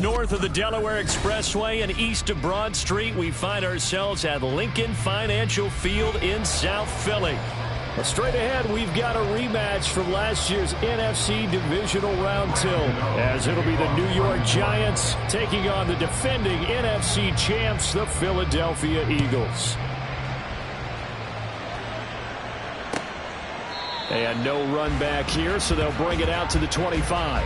north of the Delaware Expressway and east of Broad Street, we find ourselves at Lincoln Financial Field in South Philly. Well, straight ahead, we've got a rematch from last year's NFC Divisional Round 2, as it'll be the New York Giants taking on the defending NFC champs, the Philadelphia Eagles. And no run back here, so they'll bring it out to the 25.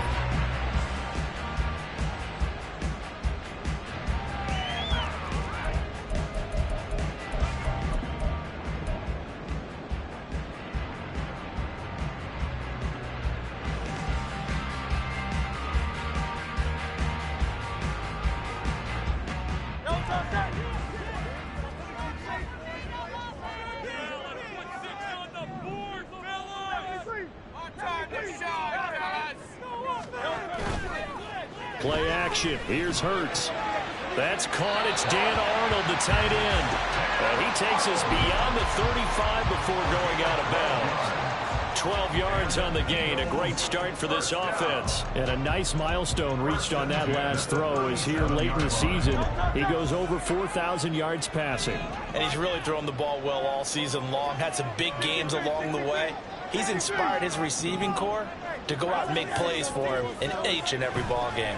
Play action. Here's Hurts. That's caught. It's Dan Arnold, the tight end. He takes us beyond the 35 before going out of bounds. 12 yards on the gain. A great start for this offense. And a nice milestone reached on that last throw as here late in the season, he goes over 4,000 yards passing. And he's really thrown the ball well all season long. Had some big games along the way. He's inspired his receiving corps to go out and make plays for him in each and every ball game.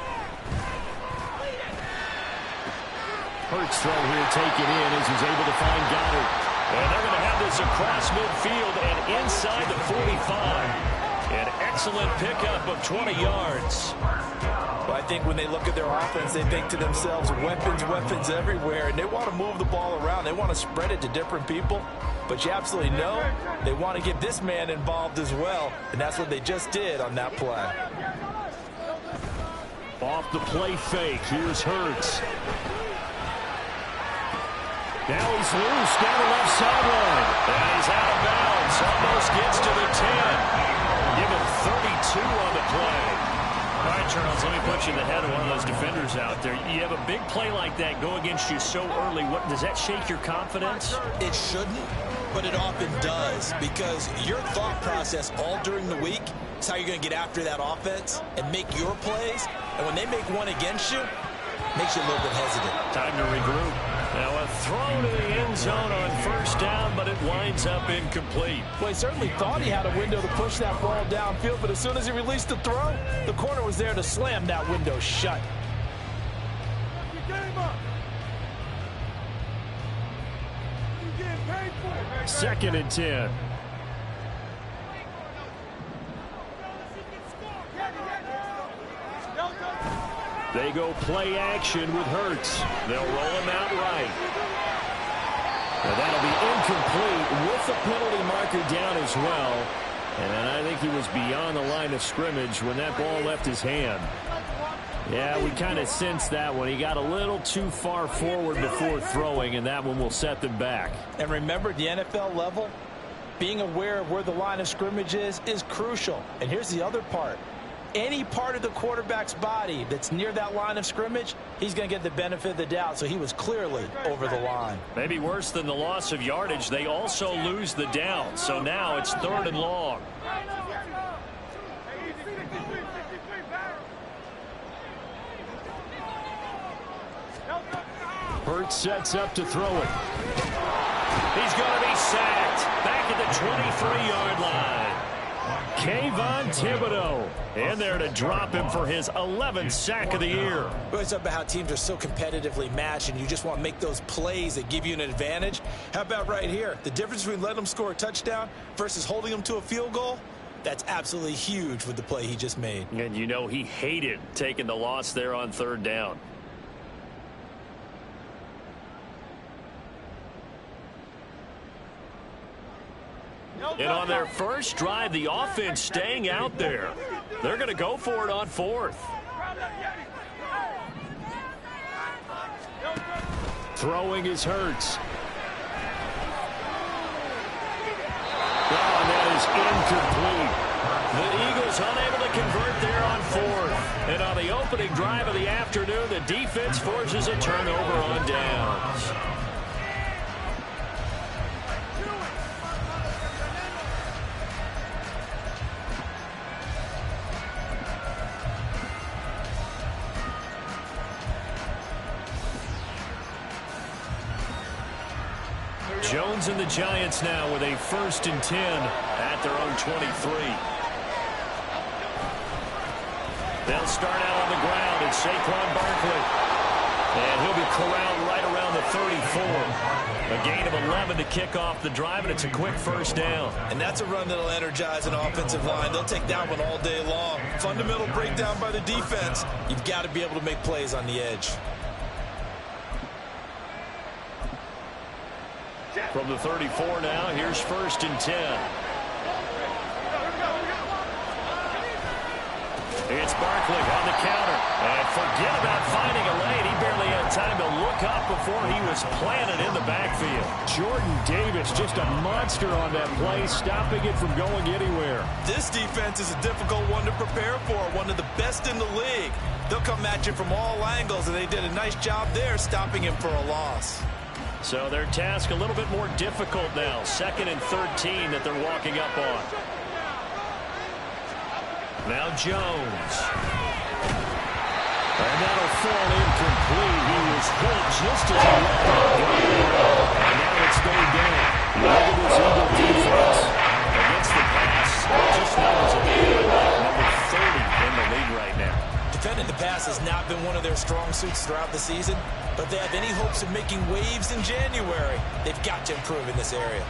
Hurts throw here taken in as he's able to find Goddard. And they're going to have this across midfield and inside the 45. An excellent pickup of 20 yards. Well, I think when they look at their offense, they think to themselves, weapons, weapons everywhere. And they want to move the ball around. They want to spread it to different people. But you absolutely know they want to get this man involved as well. And that's what they just did on that play. Off the play fake. Here's Hurts. Now he's loose down the left sideline. And he's out of bounds. Almost gets to the 10. Give him 32 on the play. All right, Charles, let me put you in the head of one of those defenders out there. You have a big play like that go against you so early. What does that shake your confidence? It shouldn't, but it often does, because your thought process all during the week is how you're going to get after that offense and make your plays. And when they make one against you, it makes you a little bit hesitant. Time to regroup. Now a throw to the end zone on first down, but it winds up incomplete. Well, he certainly thought he had a window to push that ball downfield, but as soon as he released the throw, the corner was there to slam that window shut. Second and 10. They go play action with Hurts. They'll roll him out right. And that'll be incomplete with the penalty marker down as well. And I think he was beyond the line of scrimmage when that ball left his hand. Yeah, we kind of sensed that one. He got a little too far forward before throwing, and that one will set them back. And remember, at the NFL level, being aware of where the line of scrimmage is crucial. And here's the other part. Any part of the quarterback's body that's near that line of scrimmage, he's going to get the benefit of the doubt. So he was clearly over the line. Maybe worse than the loss of yardage, they also lose the down. So now it's 3rd and long. Hurts sets up to throw it. He's going to be sacked back at the 23-yard line. Kayvon Thibodeau in there to drop him for his 11th sack of the year. We always talk about how teams are so competitively matched and you just want to make those plays that give you an advantage. How about right here? The difference between letting them score a touchdown versus holding them to a field goal, that's absolutely huge with the play he just made. And you know he hated taking the loss there on 3rd down. And on their first drive, the offense staying out there. They're going to go for it on 4th. Throwing is Hurts. Oh, that is incomplete. The Eagles unable to convert there on 4th. And on the opening drive of the afternoon, the defense forces a turnover on downs. Jones and the Giants now with a 1st and 10 at their own 23. They'll start out on the ground, and Saquon Barkley. And he'll be corralled right around the 34. A gain of 11 to kick off the drive, and it's a quick 1st down. And that's a run that'll energize an offensive line. They'll take that one all day long. Fundamental breakdown by the defense. You've got to be able to make plays on the edge. From the 34 now, here's 1st and 10. It's Barkley on the counter. And forget about finding a lane. He barely had time to look up before he was planted in the backfield. Jordan Davis, just a monster on that play, stopping it from going anywhere. This defense is a difficult one to prepare for, one of the best in the league. They'll come at you from all angles, and they did a nice job there stopping him for a loss. So their task a little bit more difficult now. 2nd and 13 that they're walking up on. Now Jones. And that'll fall incomplete. He was hit just as he let go. And now it's 3rd down. Look at this Eagle defense against the pass. Just now is number 30 in the league right now. Defending the pass has not been one of their strong suits throughout the season, but they have any hopes of making waves in January, they've got to improve in this area.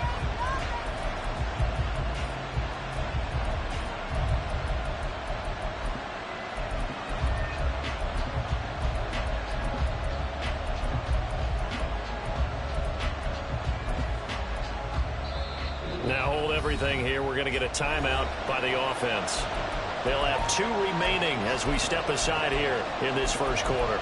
Now hold everything here. We're going to get a timeout by the offense. They'll have 2 remaining as we step aside here in this 1st quarter.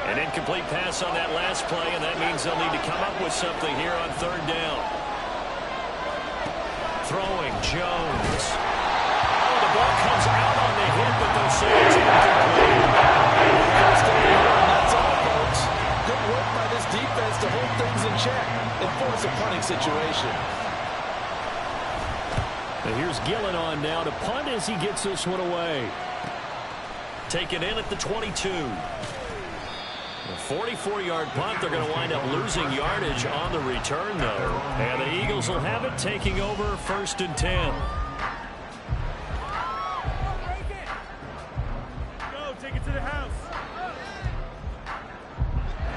An incomplete pass on that last play, and that means they'll need to come up with something here on 3rd down. Throwing Jones. Oh, the ball comes out on the hit, but they'll say it's incomplete. That's all, folks. Good work by this defense to hold things in check and force a punting situation. And here's Gillen on now to punt as he gets this one away. Taken in at the 22. A 44-yard punt. They're going to wind up losing yardage on the return, though. And the Eagles will have it, taking over 1st and 10. Go, take it to the house.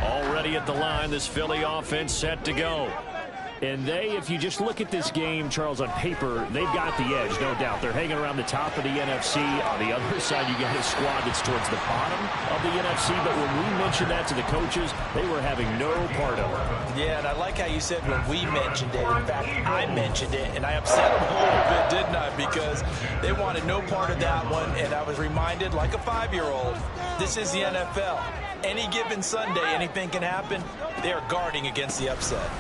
Already at the line, this Philly offense set to go. And they, if you just look at this game, Charles, on paper, they've got the edge, no doubt. They're hanging around the top of the NFC. On the other side, you got a squad that's towards the bottom of the NFC. But when we mentioned that to the coaches, they were having no part of it. Yeah, and I like how you said when we mentioned it. In fact, I mentioned it, and I upset them a little bit, didn't I? Because they wanted no part of that one, and I was reminded, like a 5-year-old, this is the NFL. Any given Sunday, anything can happen. They are guarding against the upset.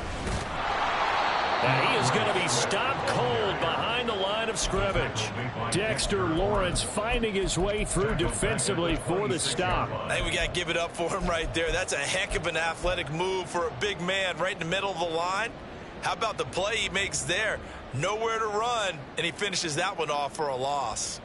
And he is going to be stopped cold behind the line of scrimmage. Dexter Lawrence finding his way through defensively for the stop. I think we got to give it up for him right there. That's a heck of an athletic move for a big man right in the middle of the line. How about the play he makes there? Nowhere to run, and he finishes that one off for a loss.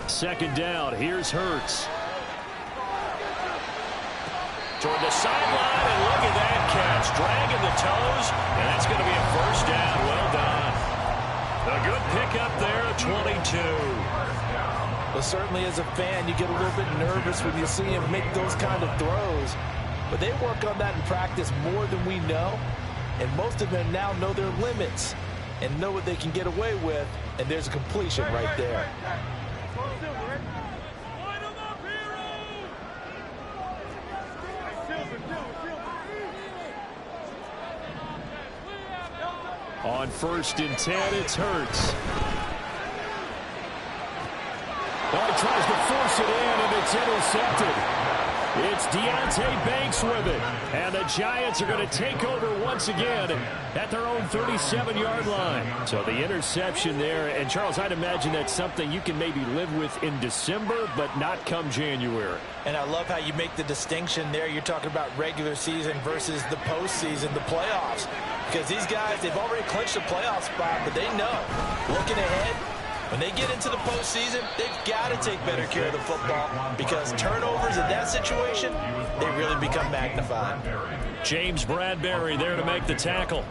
Second down, here's Hurts. Toward the sideline, and look at that catch. Dragging the toes, and that's going to be a 1st down. Well done. A good pickup there, 22. Well, certainly as a fan, you get a little bit nervous when you see him make those kind of throws. But they work on that in practice more than we know. And most of them now know their limits and know what they can get away with. And there's a completion right there. On 1st and 10, it's Hurts. Oh, he tries to force it in, and it's intercepted. It's Deontay Banks with it. And the Giants are going to take over once again at their own 37-yard line. So the interception there. And, Charles, I'd imagine that's something you can maybe live with in December, but not come January. And I love how you make the distinction there. You're talking about regular season versus the postseason, the playoffs. Because these guys, they've already clinched a playoff spot, but they know, looking ahead, when they get into the postseason, they've got to take better care of the football because turnovers in that situation, they really become magnified. James Bradbury there to make the tackle.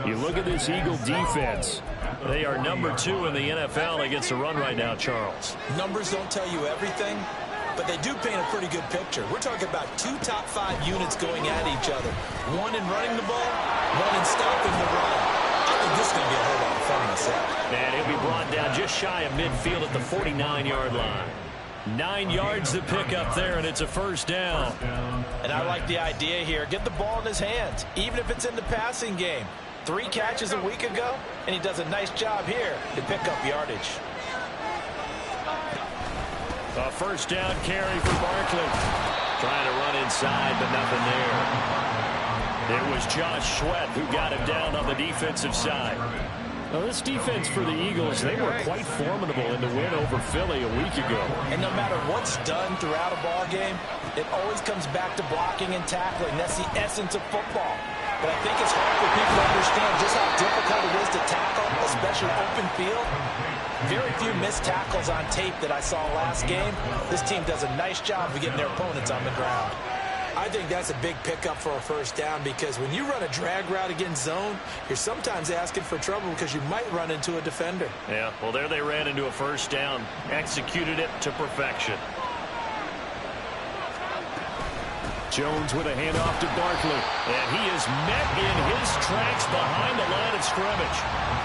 You look at this Eagle defense. They are number 2 in the NFL against the run right now, Charles. Numbers don't tell you everything, but they do paint a pretty good picture. We're talking about 2 top 5 units going at each other. One in running the ball, one in stopping the run. I think this is going to be a whole lot of fun myself. And he'll be brought down just shy of midfield at the 49-yard line. 9 yards to pick up there, and it's a first down. And I like the idea here. Get the ball in his hands, even if it's in the passing game. 3 catches a week ago, and he does a nice job here to pick up yardage. A first down carry for Barkley. Trying to run inside, but nothing there. It was Josh Sweat who got him down on the defensive side. Well, this defense for the Eagles, they were quite formidable in the win over Philly a week ago. And no matter what's done throughout a ball game, it always comes back to blocking and tackling. That's the essence of football. But I think it's hard for people to understand just how difficult it is to tackle, especially open field. Very few missed tackles on tape that I saw last game. This team does a nice job of getting their opponents on the ground. I think that's a big pickup for a first down because when you run a drag route against zone, you're sometimes asking for trouble because you might run into a defender. Yeah, well, there they ran into a first down, executed it to perfection. Jones with a handoff to Barkley. And he is met in his tracks behind the line of scrimmage.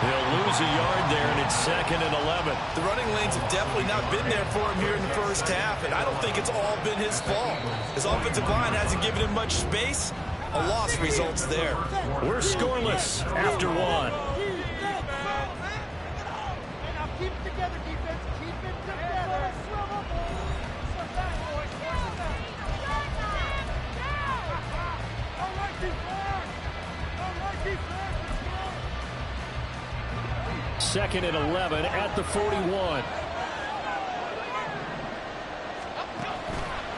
He'll lose a yard there, and it's 2nd and 11. The running lanes have definitely not been there for him here in the first half, and I don't think it's all been his fault. His offensive line hasn't given him much space. A loss results there. We're scoreless after 1. Keep it together, defense. Keep it together. Second and 11 at the 41.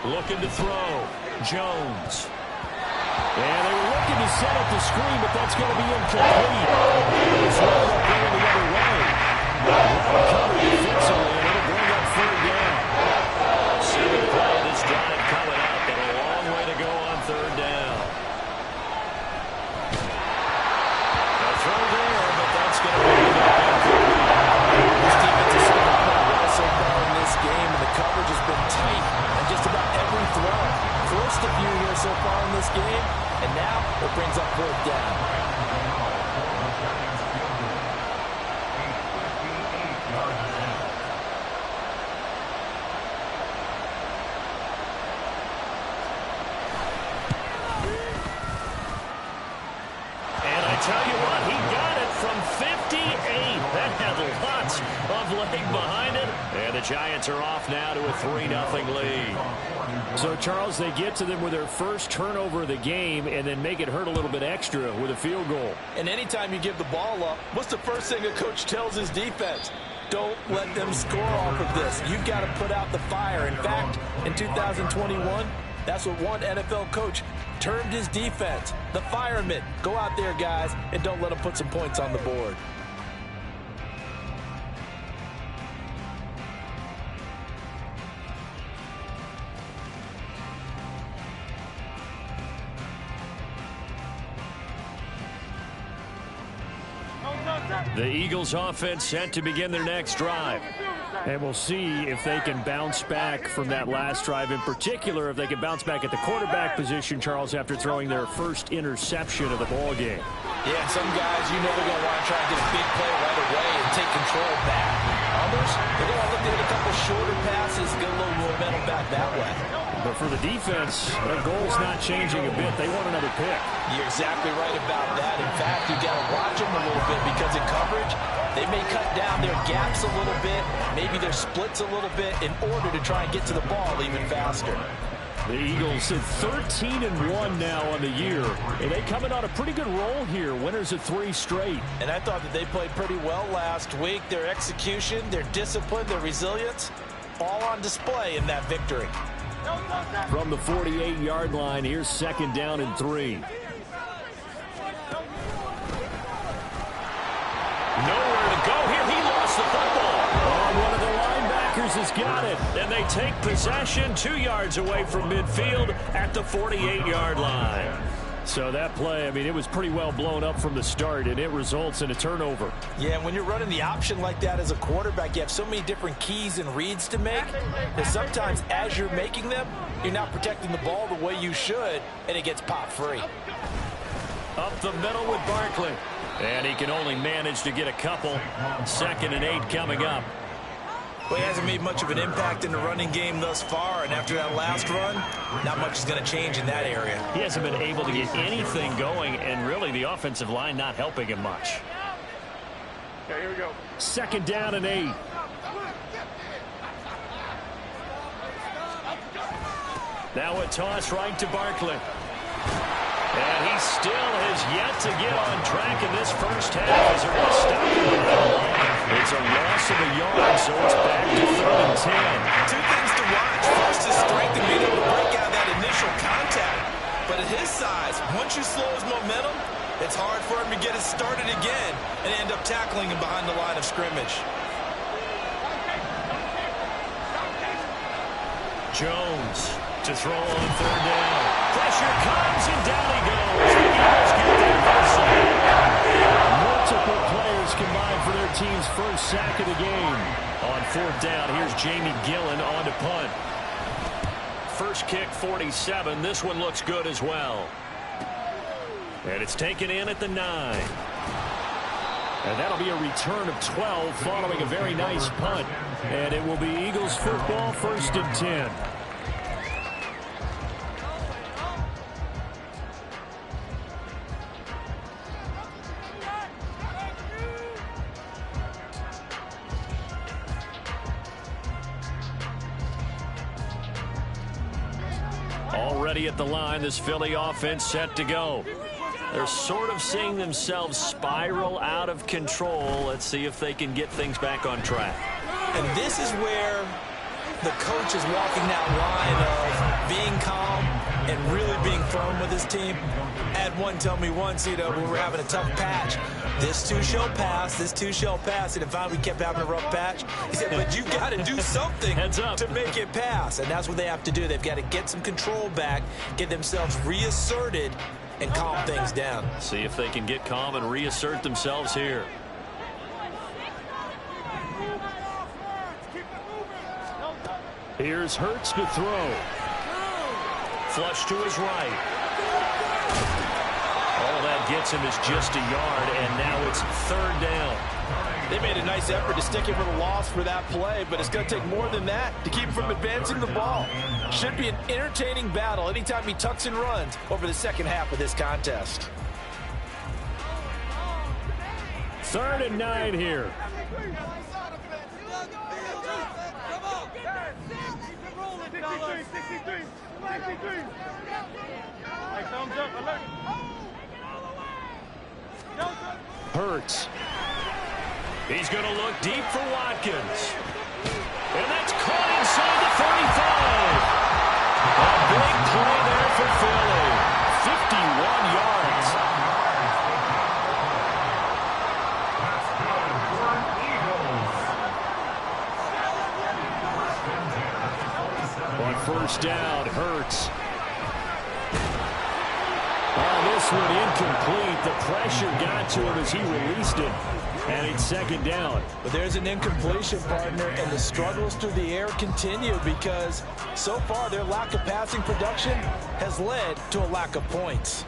Looking to throw. Jones. And they were looking to set up the screen, but that's going to be incomplete. It's going the other way. Well covered defensively, and it'll bring up 3rd down. 7th play of this drive coming up, but a long way to go on 3rd down. A throw there, but that's going to be so far in this game, and the coverage has been tight on just about every throw. Forced a few here so far in this game, and now it brings up 4th down. And I tell you what, he got it from 58. That had lots of leg behind it. And the Giants are off now to a 3-0 lead. So, Charles, they get to them with their first turnover of the game and then make it hurt a little bit extra with a field goal. And anytime you give the ball up, what's the first thing a coach tells his defense? Don't let them score off of this. You've got to put out the fire. In fact, in 2021, that's what one NFL coach termed his defense, the firemen. Go out there, guys, and don't let them put some points on the board. The Eagles offense set to begin their next drive. And we'll see if they can bounce back from that last drive. In particular, if they can bounce back at the quarterback position, Charles, after throwing their first interception of the ball game. Yeah, some guys, you know they're going to want to try and get a big play right away and take control back. Others, they're going to look to hit a couple shorter passes, get a little momentum back that way. But for the defense, their goal's not changing a bit. They want another pick. You're exactly right about that. In fact, you got to watch them a little bit because in coverage, they may cut down their gaps a little bit, maybe their splits a little bit in order to try and get to the ball even faster. The Eagles at 13-1 now on the year. And they coming on a pretty good roll here. Winners of 3 straight. And I thought that they played pretty well last week. Their execution, their discipline, their resilience, all on display in that victory. From the 48-yard line, here's 2nd down and 3. Nowhere to go here. He lost the football. Oh, one of the linebackers has got it. And they take possession 2 yards away from midfield at the 48-yard line. So that play, I mean, it was pretty well blown up from the start, and it results in a turnover. Yeah, when you're running the option like that as a quarterback, you have so many different keys and reads to make that sometimes as you're making them, you're not protecting the ball the way you should, and it gets pop free. Up the middle with Barkley. And he can only manage to get a couple. 2nd and 8 coming up. Well, he hasn't made much of an impact in the running game thus far, and after that last run, not much is going to change in that area. He hasn't been able to get anything going, and really the offensive line not helping him much. Okay, here we go. 2nd down and 8. Now a toss right to Barkley. And he still has yet to get on track in this first half as they're going to stop him at the line. It's a loss of a yard, so it's back to 3rd and 10. 2 things to watch. First, his strength and being able to break out that initial contact. But at his size, once you slow his momentum, it's hard for him to get it started again and end up tackling him behind the line of scrimmage. Jones to throw on 3rd down. Pressure comes, and down he goes. The Eagles get there first sack. Multiple players combined for their team's first sack of the game. On 4th down, here's Jamie Gillen on to punt. First kick, 47. This one looks good as well. And it's taken in at the 9. And that'll be a return of 12 following a very nice punt. And it will be Eagles football, 1st and 10. Already at the line, this Philly offense set to go. They're sort of seeing themselves spiral out of control. Let's see if they can get things back on track. And this is where the coach is walking that line of being calm and really being firm with his team. I had one tell me once, when we were having a tough patch, this too shall pass, this too shall pass. And finally we kept having a rough patch. He said, but you got to do something to make it pass. And that's what they have to do. They've got to get some control back, get themselves reasserted, and calm things down. See if they can get calm and reassert themselves here. Here's Hurts to throw. Flush to his right. All that gets him is just a yard, and now it's 3rd down. They made a nice effort to stick him with a loss for that play, but it's going to take more than that to keep him from advancing the ball. Should be an entertaining battle anytime he tucks and runs over the second half of this contest. 3rd and 9 here. Hurts. He's going to look deep for Watkins. And that's caught inside the 35. A big play there for Philly. 51 yards. On 1st down, Hurts. Oh, this one incomplete. The pressure got to him as he released it. And it's 2nd down. But there's an incompletion, partner, and the struggles through the air continue because so far their lack of passing production has led to a lack of points.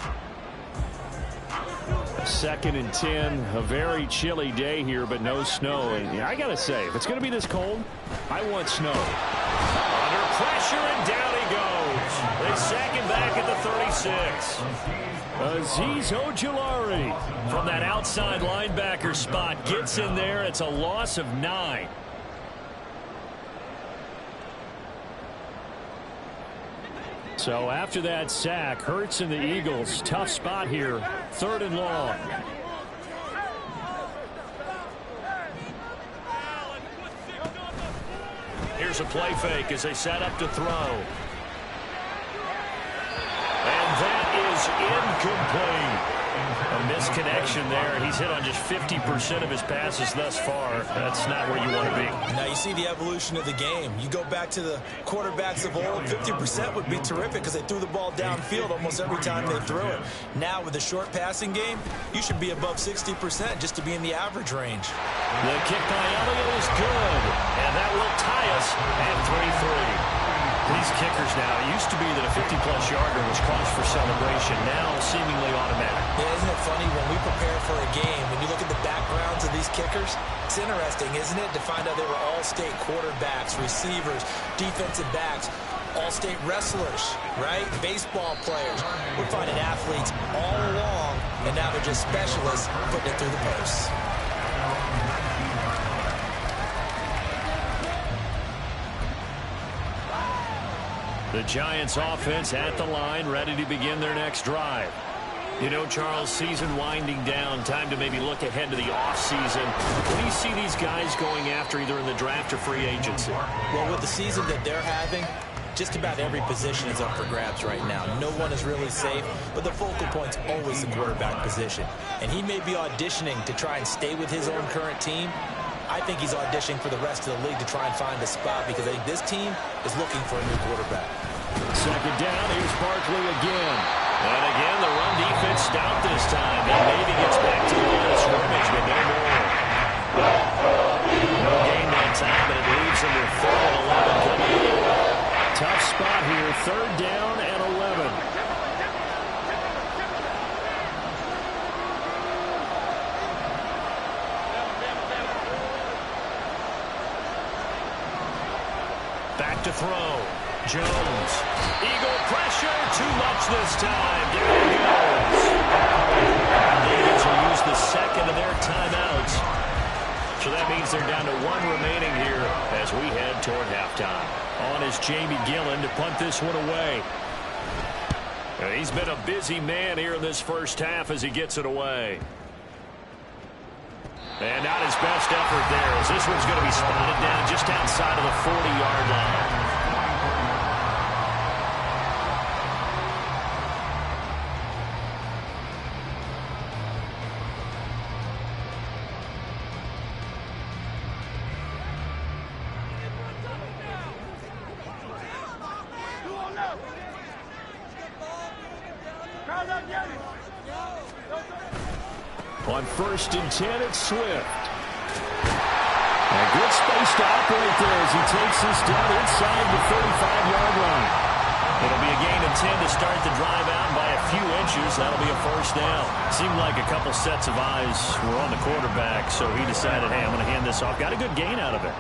2nd and 10, a very chilly day here, but no snow. And I got to say, if it's going to be this cold, I want snow. Under pressure, and down he goes. They sack him back at the 36. Azeez Ojulari From that outside linebacker spot, gets in there. It's a loss of 9. So after that sack, Hurts and the Eagles, tough spot here, 3rd and long. Here's a play fake as they set up to throw. And that is incomplete. A misconnection there. He's hit on just 50% of his passes thus far. That's not where you want to be. Now you see the evolution of the game. You go back to the quarterbacks of old, 50% would be terrific because they threw the ball downfield almost every time they threw it. Now with the short passing game, you should be above 60% just to be in the average range. The kick by Elliott is good. And that will tie us at 3-3. These kickers now, it used to be that a 50-plus yarder was cause for celebration. Now seemingly automatic. Yeah, isn't it funny when we prepare for a game, when you look at the backgrounds of these kickers, it's interesting, isn't it, to find out they were all-state quarterbacks, receivers, defensive backs, all-state wrestlers, right? Baseball players. We're finding athletes all along, and now they're just specialists putting it through the posts. The Giants offense at the line, ready to begin their next drive. You know, Charles, season winding down, time to maybe look ahead to the offseason. What do you see these guys going after either in the draft or free agency? Well, with the season that they're having, just about every position is up for grabs right now. No one is really safe, but the focal point's always the quarterback position. And he may be auditioning to try and stay with his own current team. I think he's auditioning for the rest of the league to try and find a spot because I think this team is looking for a new quarterback. 2nd down, here's Barkley again. And again, the run defense stout this time. He maybe gets back to the line of scrimmage, but no more. No gain that time, but it leaves him with 3rd and 11 coming in. Tough spot here, 3rd down and 11. Back to throw. Jones. Eagle pressure. Too much this time. There he goes. The Eagles will use the 2nd of their timeouts. So that means they're down to 1 remaining here as we head toward halftime. On is Jamie Gillen to punt this one away. And he's been a busy man here in this first half as he gets it away. And not his best effort there, as this one's going to be spotted down just outside of the 40-yard line. On 1st and 10, it's Swift. A good space to operate there as he takes this down inside the 35-yard line. It'll be a gain of 10 to start the drive out by a few inches. That'll be a 1st down. Seemed like a couple sets of eyes were on the quarterback, so he decided, hey, I'm going to hand this off. Got a good gain out of it.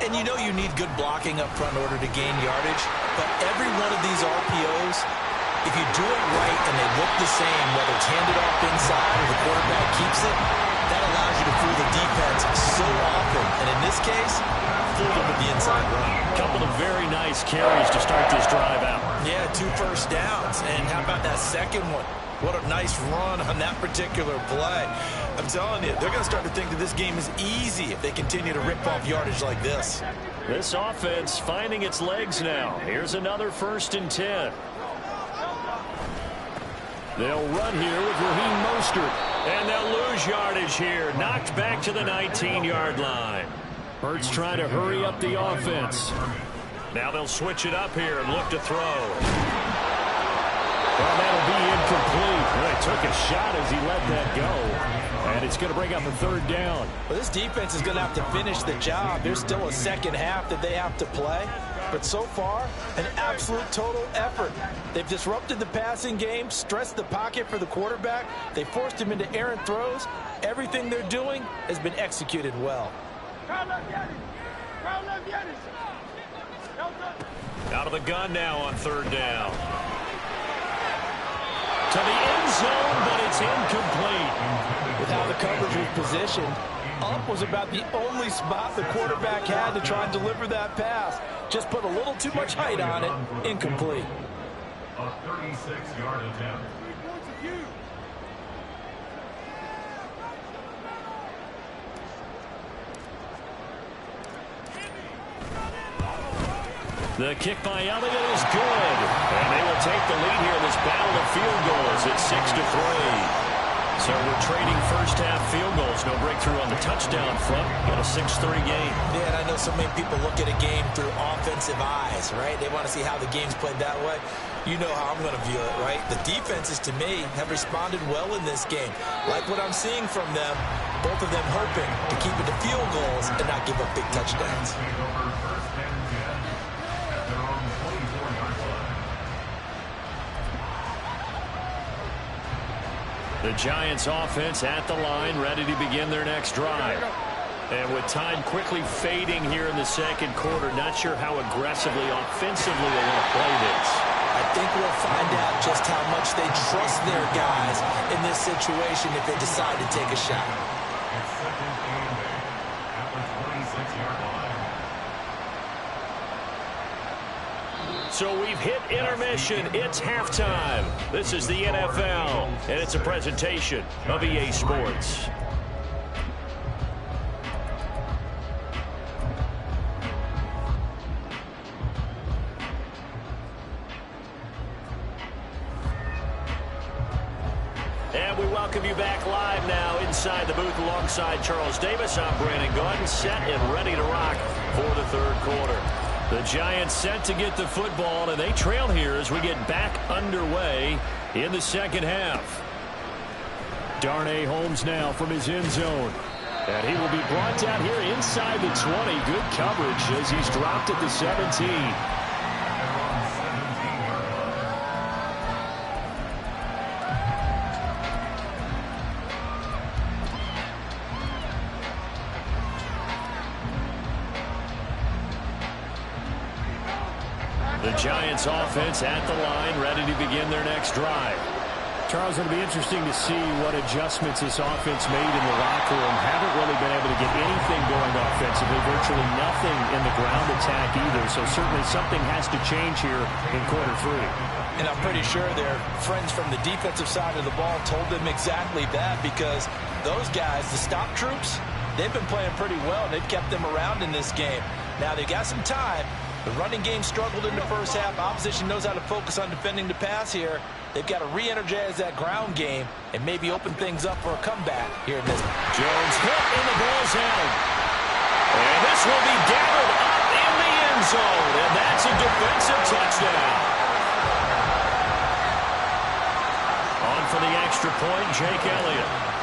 And you know you need good blocking up front in order to gain yardage, but every one of these RPOs, if you do it right and they look the same, whether it's handed off inside or the quarterback keeps it, that allows you to fool the defense so often. And in this case, fool them with the inside run. A couple of very nice carries to start this drive out. Yeah, 2 first downs. And how about that second one? What a nice run on that particular play. I'm telling you, they're going to start to think that this game is easy if they continue to rip off yardage like this. This offense finding its legs now. Here's another 1st and 10. They'll run here with Raheem Mostert. And they'll lose yardage here. Knocked back to the 19-yard line. Hurts trying to hurry up the offense. Now they'll switch it up here and look to throw. Well, that'll be incomplete. Well, he took a shot as he let that go. And it's going to bring up a 3rd down. Well, this defense is going to have to finish the job. There's still a 2nd half that they have to play. But so far, an absolute total effort. They've disrupted the passing game, stressed the pocket for the quarterback. They forced him into errant throws. Everything they're doing has been executed well. Out of the gun now on 3rd down. To the end zone, but it's incomplete. With how the coverage was positioned, up was about the only spot the quarterback had to try and deliver that pass. Just put a little too much height on it. Incomplete. A 36-yard attempt. 3 points of you. The kick by Elliott is good. And they will take the lead here in this battle of field goals at 6-3. So we're trading first-half field goals. No breakthrough on the touchdown front. Got a 6-3 game. Yeah, and I know so many people look at a game through offensive eyes, right? They want to see how the game's played that way. You know how I'm going to view it, right? The defenses, to me, have responded well in this game. Like what I'm seeing from them, both of them hoping to keep it to field goals and not give up big touchdowns. The Giants offense at the line, ready to begin their next drive. And with time quickly fading here in the second quarter, not sure how aggressively, offensively they want to play this. I think we'll find out just how much they trust their guys in this situation if they decide to take a shot. It's second and 8 at the 26-yard line. So we've hit intermission. It's halftime. This is the NFL, and it's a presentation of EA Sports. And we welcome you back live now inside the booth alongside Charles Davis. I'm Brandon Gaudin, set and ready to rock for the third quarter. The Giants set to get the football, and they trail here as we get back underway in the second half. Darnay Holmes now from his end zone. And he will be brought down here inside the 20. Good coverage as he's dropped at the 17. The Giants offense at the line, ready to begin their next drive. Charles, it'll be interesting to see what adjustments this offense made in the locker room. Haven't really been able to get anything going offensively, virtually nothing in the ground attack either. So certainly something has to change here in quarter three. And I'm pretty sure their friends from the defensive side of the ball told them exactly that, because those guys, the stop troops, they've been playing pretty well. They've kept them around in this game. Now they got some time. The running game struggled in the first half. Opposition knows how to focus on defending the pass here. They've got to re-energize that ground game and maybe open things up for a comeback here in this. Jones hit in the ball zone. And this will be gathered up in the end zone. And that's a defensive touchdown. On for the extra point, Jake Elliott.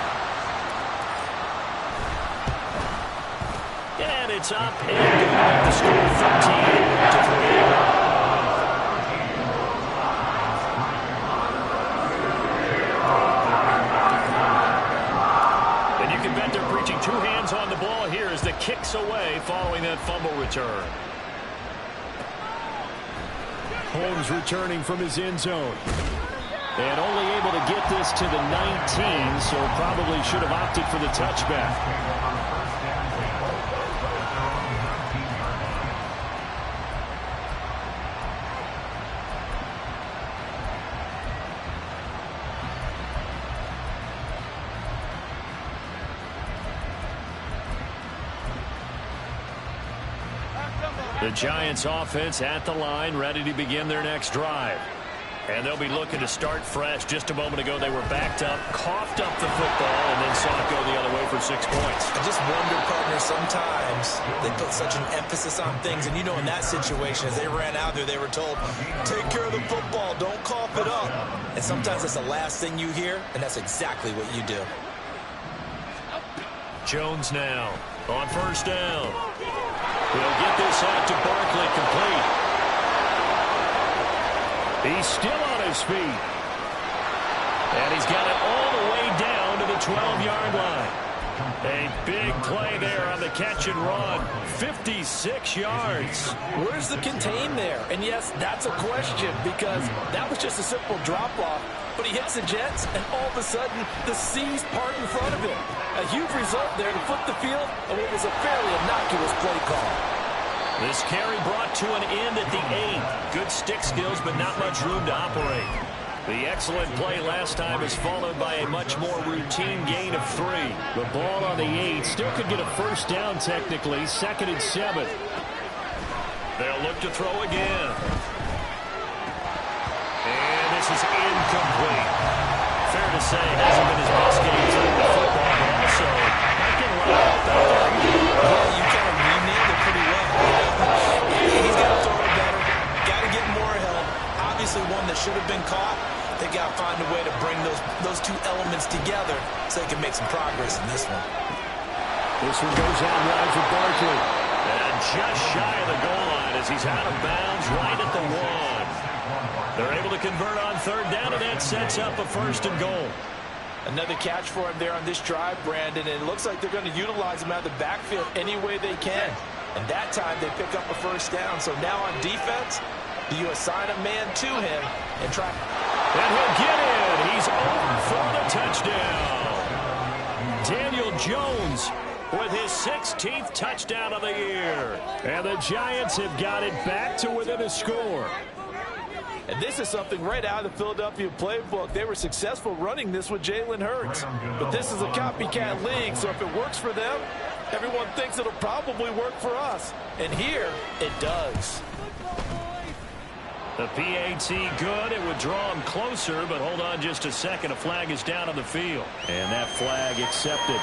And it's up and good. The score 13-3. And you can bet they're preaching two hands on the ball here as the kick's away following that fumble return. Holmes returning from his end zone. And only able to get this to the 19, so probably should have opted for the touchback. The Giants offense at the line, ready to begin their next drive. And they'll be looking to start fresh. Just a moment ago, they were backed up, coughed up the football, and then saw it go the other way for 6 points. I just wonder, partner, sometimes they put such an emphasis on things. And, you know, in that situation, as they ran out there, they were told, take care of the football, don't cough it up. And sometimes that's the last thing you hear, and that's exactly what you do. Jones now on first down. He'll get this out to Barkley, complete. He's still on his feet. And he's got it all the way down to the 12-yard line. A big play there on the catch and run. 56 yards. Where's the contain there? And yes, that's a question, because that was just a simple drop-off. But he hits the Jets, and all of a sudden, the seas part in front of him. A huge result there to flip the field, and what was a fairly innocuous play call. This carry brought to an end at the 8. Good stick skills, but not much room to operate. The excellent play last time is followed by a much more routine gain of 3. The ball on the 8 still could get a first down technically. 2nd and 7. They'll look to throw again. And this is incomplete. Fair to say, hasn't been his best game throwing the football, but also not getting a lot of help out there. Yeah, you kind of renamed it pretty well. He's got to throw it better. Got to get more help. Obviously one that should have been caught. They got to find a way to bring those two elements together so they can make some progress in this one. This one goes out wide for Barkley. And just shy of the goal line as he's out of bounds right at the 1. They're able to convert on 3rd down, and that sets up a 1st and goal. Another catch for him there on this drive, Brandon, and it looks like they're going to utilize him out of the backfield any way they can. And that time they pick up a 1st down. So now on defense, do you assign a man to him and try? And he'll get in. He's over for the touchdown. Daniel Jones with his 16th touchdown of the year. And the Giants have got it back to within a score. And this is something right out of the Philadelphia playbook. They were successful running this with Jalen Hurts. But this is a copycat league, so if it works for them, everyone thinks it'll probably work for us. And here, it does. The PAT good. It would draw him closer, but hold on just a second. A flag is down on the field. And that flag accepted.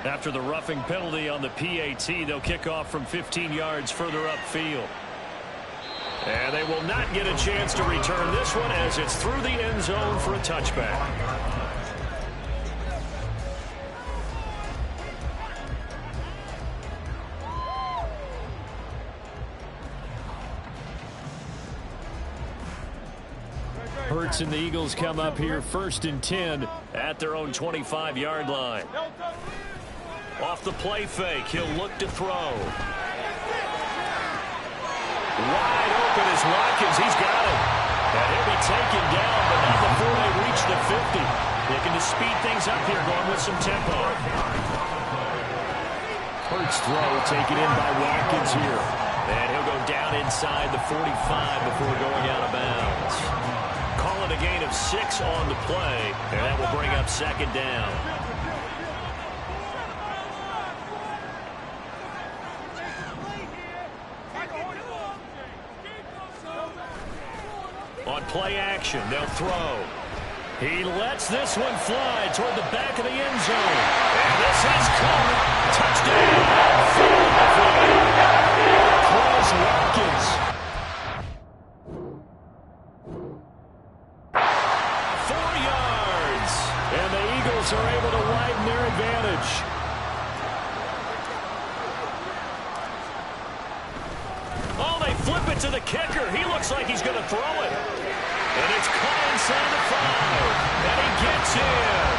After the roughing penalty on the PAT, they'll kick off from 15 yards further upfield. And they will not get a chance to return this one as it's through the end zone for a touchback. Hurts and the Eagles come up here 1st and 10 at their own 25-yard line. Off the play fake, he'll look to throw. Wide open is Watkins. He's got it. And he'll be taken down, but not before they reach the 50. Looking to speed things up here, going with some tempo. Hurts throw taken in by Watkins here. And he'll go down inside the 45 before going out of bounds. Call it a gain of 6 on the play, and that will bring up 2nd down. On play action, they'll throw. He lets this one fly toward the back of the end zone. And this has come. Touchdown. Close Watkins. 4 yards. And the Eagles are able to widen their advantage. Oh, they flip it to the kicker. He looks like he's going to throw it. And it's caught inside the 5. And he gets in.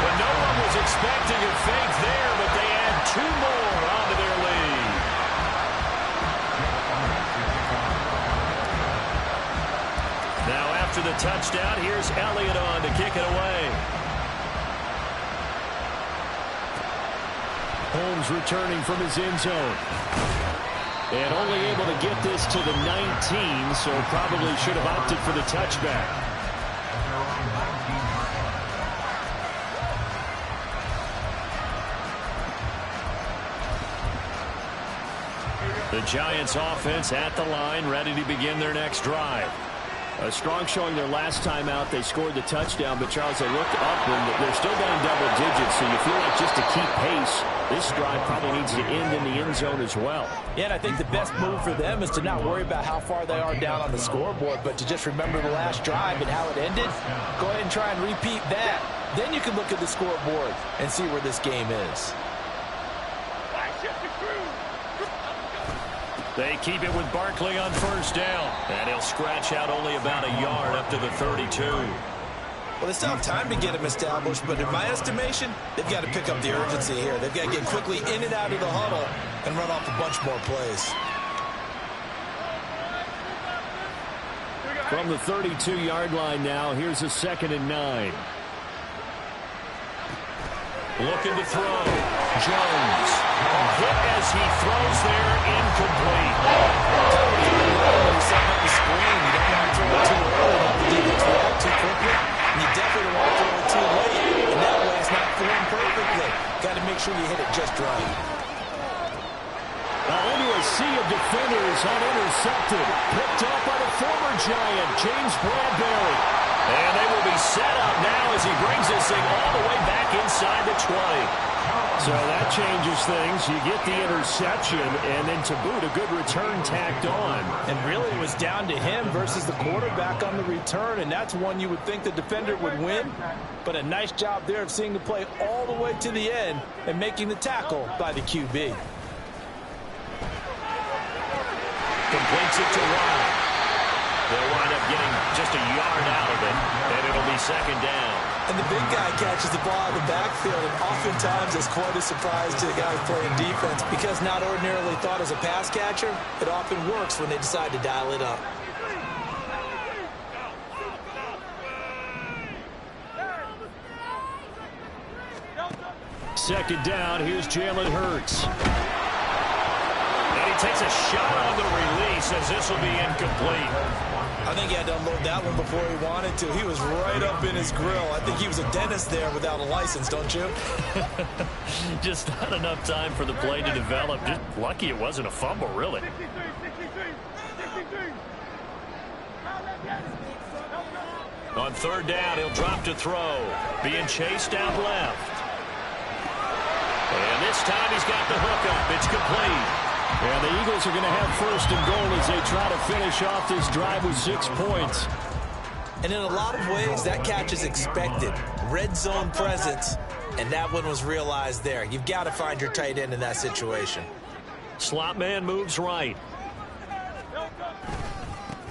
But no one was expecting a fake there, but they add 2 more onto their lead. Now after the touchdown, here's Elliott on to kick it away. Holmes returning from his end zone. And only able to get this to the 19, so probably should have opted for the touchback. The Giants offense at the line, ready to begin their next drive. A strong showing their last time out. They scored the touchdown, but Charles, they looked up and they're still down double digits, so you feel like just to keep pace, this drive probably needs to end in the end zone as well. Yeah, and I think the best move for them is to not worry about how far they are down on the scoreboard, but to just remember the last drive and how it ended. Go ahead and try and repeat that. Then you can look at the scoreboard and see where this game is. They keep it with Barkley on 1st down. And he'll scratch out only about a yard up to the 32. Well, they still have time to get him established, but in my estimation, they've got to pick up the urgency here. They've got to get quickly in and out of the huddle and run off a bunch more plays. From the 32-yard line now, here's a 2nd and 9. Looking to throw. Jones. A hit as he throws there, incomplete. Setting up the screen. You don't want to throw it too early, let the defense react too quickly. And you definitely don't want to throw it too late. And that way it's not formed perfectly. Got to make sure you hit it just right. Now into a sea of defenders, unintercepted. Picked up by the former Giant, James Bradbury. And they will be set up now as he brings this thing all the way back inside the 20. So that changes things. You get the interception, and then to boot, a good return tacked on. And really it was down to him versus the quarterback on the return, and that's one you would think the defender would win. But a nice job there of seeing the play all the way to the end and making the tackle by the QB. Completes it to Ryan. They'll wind up getting just a yard out of it, and it'll be 2nd down. And the big guy catches the ball in the backfield, and oftentimes it's quite a surprise to the guys playing defense because not ordinarily thought as a pass catcher, it often works when they decide to dial it up. Second down, here's Jalen Hurts. And he takes a shot on the release as this will be incomplete. I think he had to unload that one before he wanted to. He was right up in his grill. I think he was a dentist there without a license, don't you? Just not enough time for the play to develop. Just lucky it wasn't a fumble, really. On 3rd down, he'll drop to throw. Being chased out left. And this time he's got the hook up. It's complete. Yeah, the Eagles are going to have 1st and goal as they try to finish off this drive with 6 points. And in a lot of ways, that catch is expected. Red zone presence, and that one was realized there. You've got to find your tight end in that situation. Slot man moves right.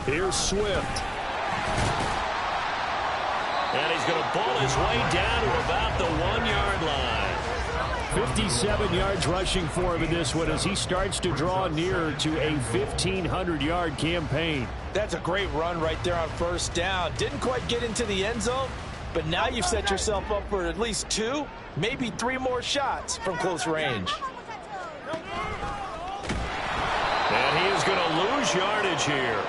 Here's Swift. And he's going to ball his way down to about the 1-yard line. 57 yards rushing for him in this one as he starts to draw nearer to a 1,500-yard campaign. That's a great run right there on 1st down. Didn't quite get into the end zone, but now you've set yourself up for at least 2, maybe 3 more shots from close range. And he is going to lose yardage here.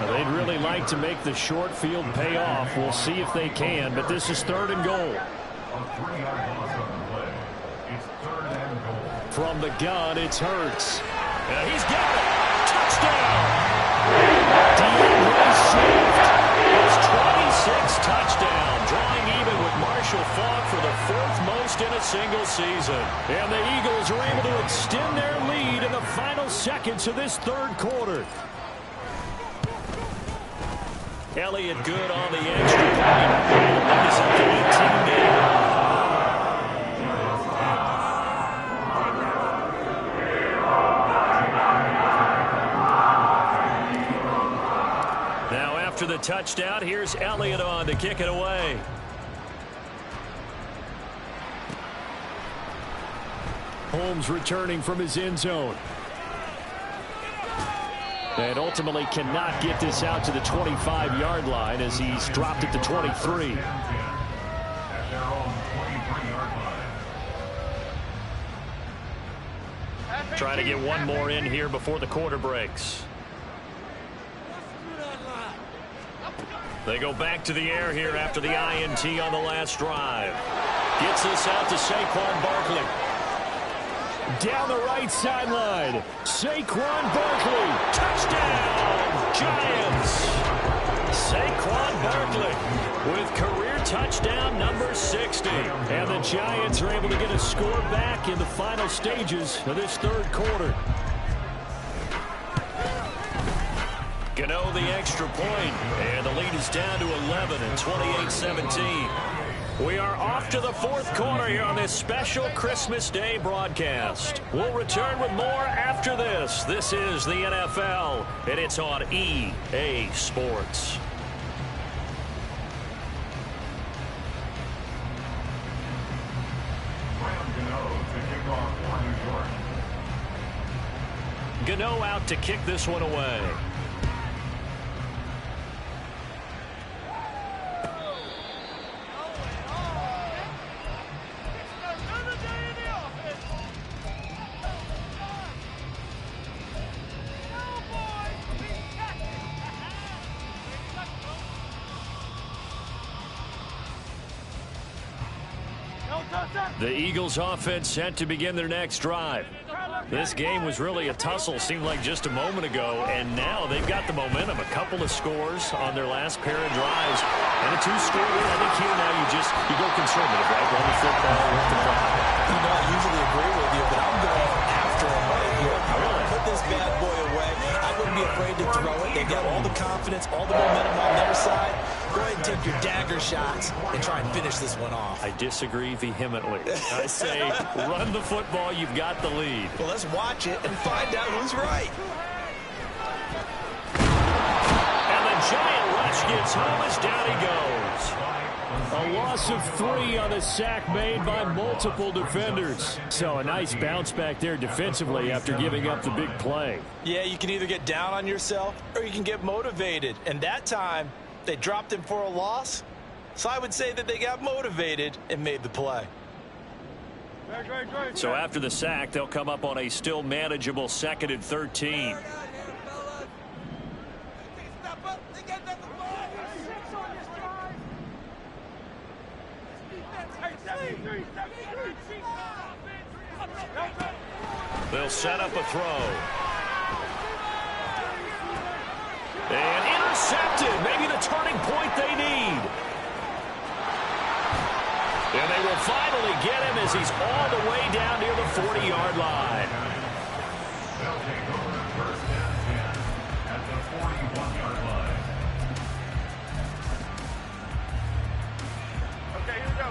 Well, they'd really like to make the short field pay off. We'll see if they can, but this is 3rd and goal. A 3-yard loss on the play. It's 3rd and goal. From the gun, it's Hurts. And he's got it. Touchdown. DeAndre Swift. His 26th touchdown, drawing even with Marshall Faulk for the 4th most in a single season. And the Eagles are able to extend their lead in the final seconds of this 3rd quarter. Elliott good on the extra point. He's up to 18 now. Now after the touchdown, here's Elliott on to kick it away. Holmes returning from his end zone. And ultimately cannot get this out to the 25-yard line as he's dropped it to 23. At their own 23-yard line. Trying to get one more in here before the quarter breaks. They go back to the air here after the INT on the last drive. Gets this out to Saquon Barkley. Down the right sideline, Saquon Barkley. Touchdown, Giants. Saquon Barkley with career touchdown number 60. And the Giants are able to get a score back in the final stages of this 3rd quarter. Gano the extra point, and the lead is down to 11 at 28-17. We are off to the 4th quarter here on this special Christmas Day broadcast. We'll return with more after this. This is the NFL, and it's on EA Sports. Gano out to kick this one away. The Eagles offense set to begin their next drive. This game was really a tussle, seemed like just a moment ago, and now they've got the momentum. A couple of scores on their last pair of drives, and a two-score win. I think here now you go conservative, right? Run the football with the clock. You know, I usually agree with you, but I'm going after him right here. I want to put this bad boy away. I wouldn't be afraid to throw it. They've got all the confidence, all the momentum on their side. Go ahead and take your dagger shots and try and finish this one off. I disagree vehemently. I say run the football. You've got the lead. Well, let's watch it and find out who's right. And the giant rush gets home as down he goes. A loss of 3 on a sack made by multiple defenders. So a nice bounce back there defensively after giving up the big play. Yeah, you can either get down on yourself or you can get motivated. And that time, they dropped him for a loss. So I would say that they got motivated and made the play. So after the sack, they'll come up on a still manageable 2nd and 13. They'll set up a throw. And intercepted. Maybe the turning point they need. And they will finally get him as he's all the way down near the 40-yard line. They'll take over first and 10 at the 41-yard line. Okay, here we go.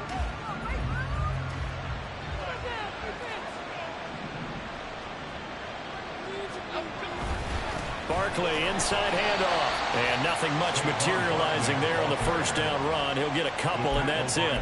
Barkley inside handoff. And nothing much materializing there on the first down run. He'll get a couple, and that's it.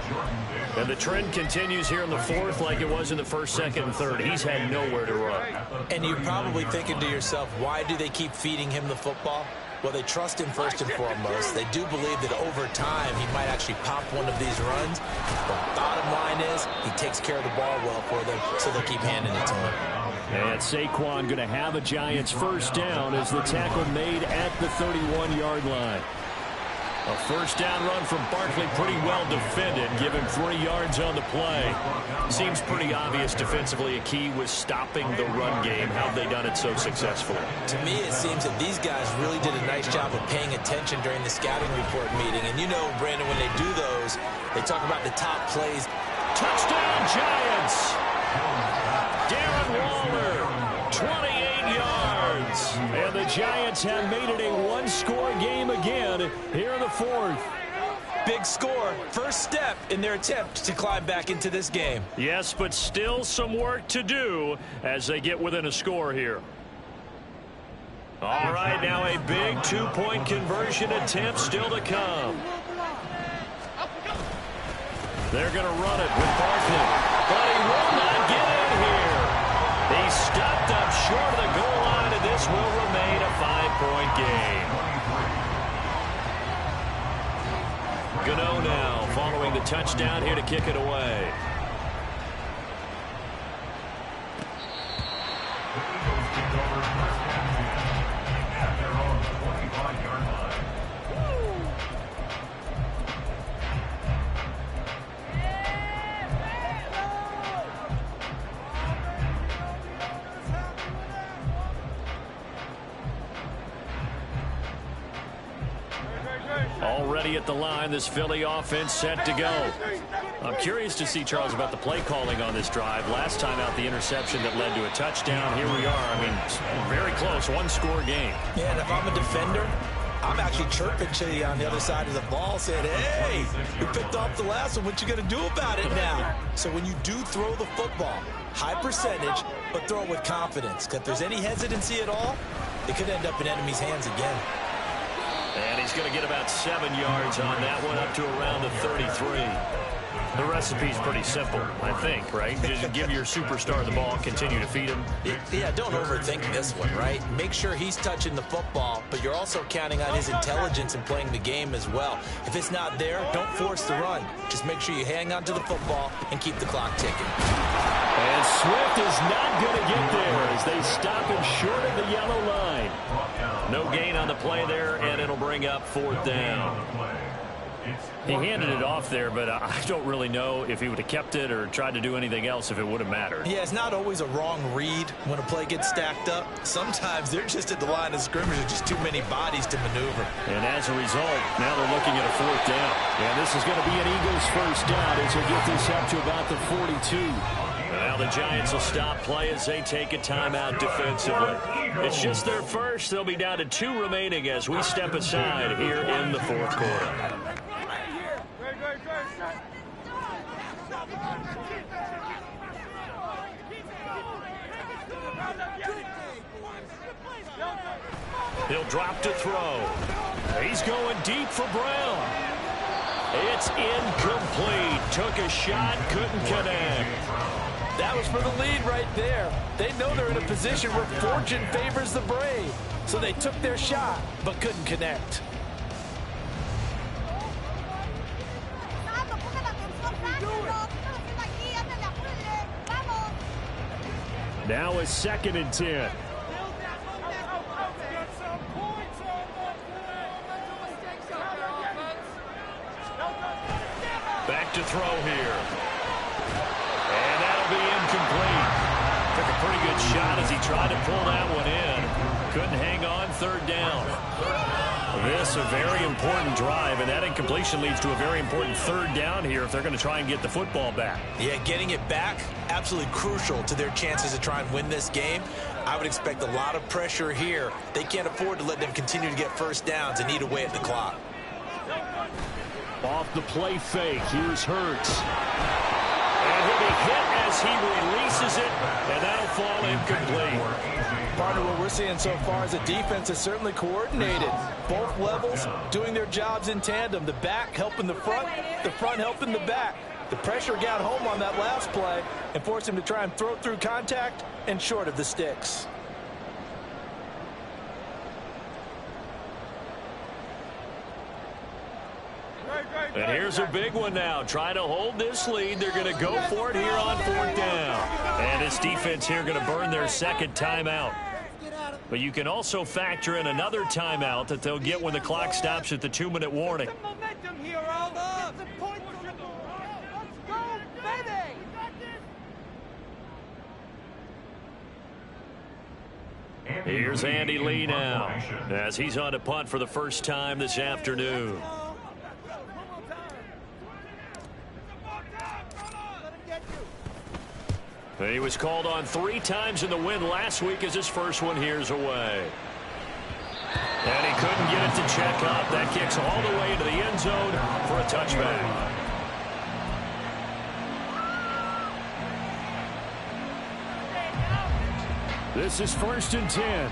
And the trend continues here in the 4th like it was in the 1st, 2nd, and 3rd. He's had nowhere to run. And you're probably thinking to yourself, why do they keep feeding him the football? Well, they trust him first and foremost. They do believe that over time he might actually pop one of these runs. The bottom line is he takes care of the ball well for them, so they'll keep handing it to him. And Saquon going to have a Giants first down as the tackle made at the 31-yard line. A first down run from Barkley, pretty well defended. Give him 3 yards on the play. Seems pretty obvious defensively a key was stopping the run game. How have they done it so successfully? To me, it seems that these guys really did a nice job of paying attention during the scouting report meeting. And you know, Brandon, when they do those, they talk about the top plays. Touchdown, Giants! Darren Waller, 28 yards. And the Giants have made it a one-score game again here in the 4th. Big score, first step in their attempt to climb back into this game. Yes, but still some work to do as they get within a score here. All right, now a big 2-point conversion attempt still to come. They're going to run it with Barkley, but he will not get in here. He's stopped up short of the goal line, and this will remain a 5-point game. Gano now following the touchdown here to kick it away. At their own 25-yard line. Already at the line, this Philly offense set to go. I'm curious to see, Charles, about the play calling on this drive. Last time out, the interception that led to a touchdown. Here we are. I mean, very close, one-score game. Yeah, and if I'm a defender, I'm actually chirping to you on the other side of the ball, saying, hey, you picked off the last one. What you going to do about it now? So when you do throw the football, high percentage, but throw it with confidence. Because if there's any hesitancy at all, it could end up in enemy's hands again. And he's going to get about 7 yards on that one, up to around the 33. The recipe's pretty simple, I think, right? Just give your superstar the ball, continue to feed him. Yeah, don't overthink this one, right? Make sure he's touching the football, but you're also counting on his intelligence in playing the game as well. If it's not there, don't force the run. Just make sure you hang on to the football and keep the clock ticking. And Swift is not going to get there as they stop him short of the yellow line. No gain on the play there, and it'll bring up 4th down. He handed it off there, but I don't really know if he would have kept it or tried to do anything else if it would have mattered. Yeah, it's not always a wrong read when a play gets stacked up. Sometimes they're just at the line of scrimmage with just too many bodies to maneuver. And as a result, now they're looking at a 4th down. And this is going to be an Eagles 1st down as they get this up to about the 42. Now the Giants will stop play as they take a timeout defensively. It's just their first. They'll be down to 2 remaining as we step aside here in the 4th quarter. He'll drop to throw. He's going deep for Brown. It's incomplete. Took a shot, couldn't connect. That was for the lead right there. They know they're in a position where fortune favors the brave. So they took their shot, but couldn't connect. Now a 2nd and 10. Back to throw here. And that'll be incomplete. Took a pretty good shot as he tried to pull that one in. Couldn't hang on. 3rd down. This a very important drive, and that incompletion leads to a very important 3rd down here if they're going to try and get the football back. Yeah, getting it back, absolutely crucial to their chances to try and win this game. I would expect a lot of pressure here. They can't afford to let them continue to get 1st downs and eat away at the clock. Off the play fake, here's Hurts. And he'll be hit as he releases it, and that'll fall incomplete. Partner, what we're seeing so far is the defense is certainly coordinated. Both levels doing their jobs in tandem. The back helping the front helping the back. The pressure got home on that last play and forced him to try and throw through contact and short of the sticks. And here's a big one now. Trying to hold this lead. They're going to go for it here on 4th down. And this defense here going to burn their 2nd timeout. But you can also factor in another timeout that they'll get when the clock stops at the 2-minute warning. Here's Andy Lee now as he's on to punt for the first time this afternoon. He was called on 3 times in the win last week as his first one here's away. And he couldn't get it to check up. That kicks all the way into the end zone for a touchback. This is 1st and 10.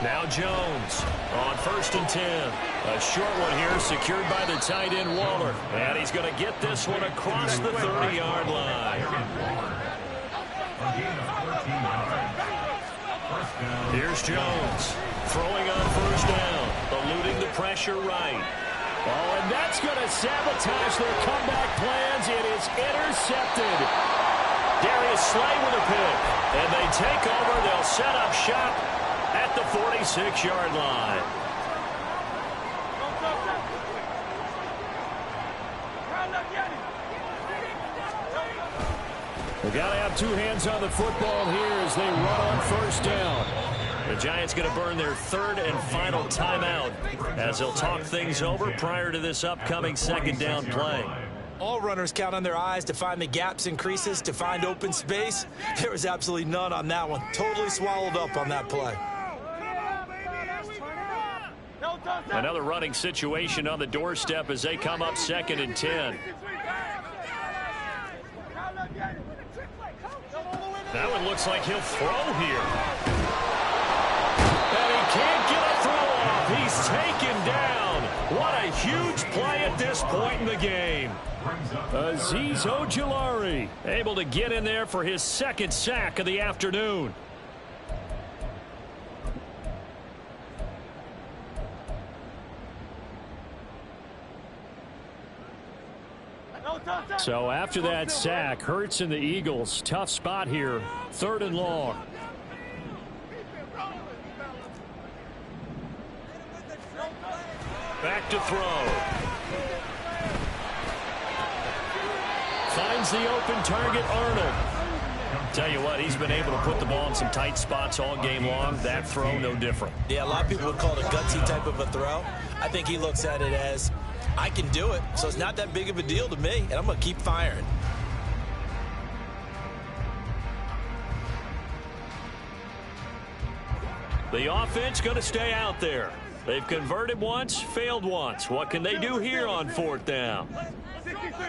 Now Jones on 1st and 10. A short one here secured by the tight end Waller. And he's going to get this one across the 30-yard line. Here's Jones throwing on 1st down, eluding the pressure right. Oh, and that's going to sabotage their comeback plans. It is intercepted. Darius Slay with a pick. And they take over. They'll set up shop at the 46-yard line. They got to have 2 hands on the football here as they run on 1st down. The Giants going to burn their 3rd and final timeout as they'll talk things over prior to this upcoming 2nd down play. All runners count on their eyes to find the gaps and creases, to find open space. There was absolutely none on that one. Totally swallowed up on that play. Another running situation on the doorstep as they come up 2nd and 10. That one looks like he'll throw here. And he can't get a throw off. He's taken down. What a huge play at this point in the game. Azeez Ojulari able to get in there for his second sack of the afternoon. So after that sack, Hurts and the Eagles, tough spot here, 3rd and long. Back to throw. Finds the open target, Arnold. Tell you what, he's been able to put the ball in some tight spots all game long. That throw, no different. Yeah, a lot of people would call it a gutsy type of a throw. I think he looks at it as, I can do it, so it's not that big of a deal to me, and I'm going to keep firing. The offense going to stay out there. They've converted once, failed once. What can they do here on 4th down? 63.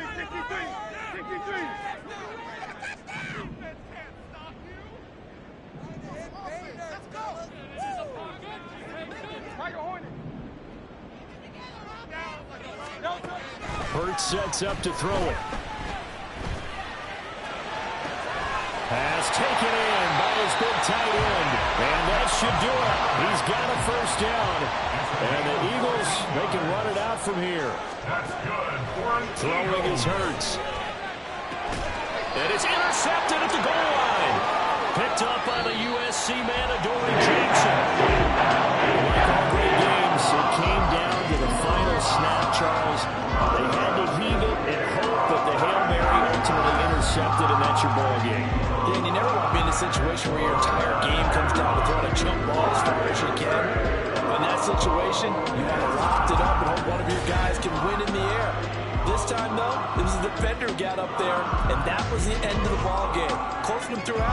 Hurts sets up to throw it. Pass taken in by his big tight end. And that should do it. He's got a 1st down. And the Eagles, they can run it out from here. Throwing is Hurts. And it's intercepted at the goal line. Picked up by the USC man, Adoree Jackson. Like all great games, it came down to the final snap, Charles. They had to heave it and hope that the Hail Mary ultimately intercepted, and that's your ball game. Yeah, and you never want to be in a situation where your entire game comes down to throwing a jump ball as far as you can. But in that situation, you want to loft it up and hope one of your guys can win in the air. This time, though, it was the defender who got up there, and that was the end of the ball game. Close one throughout.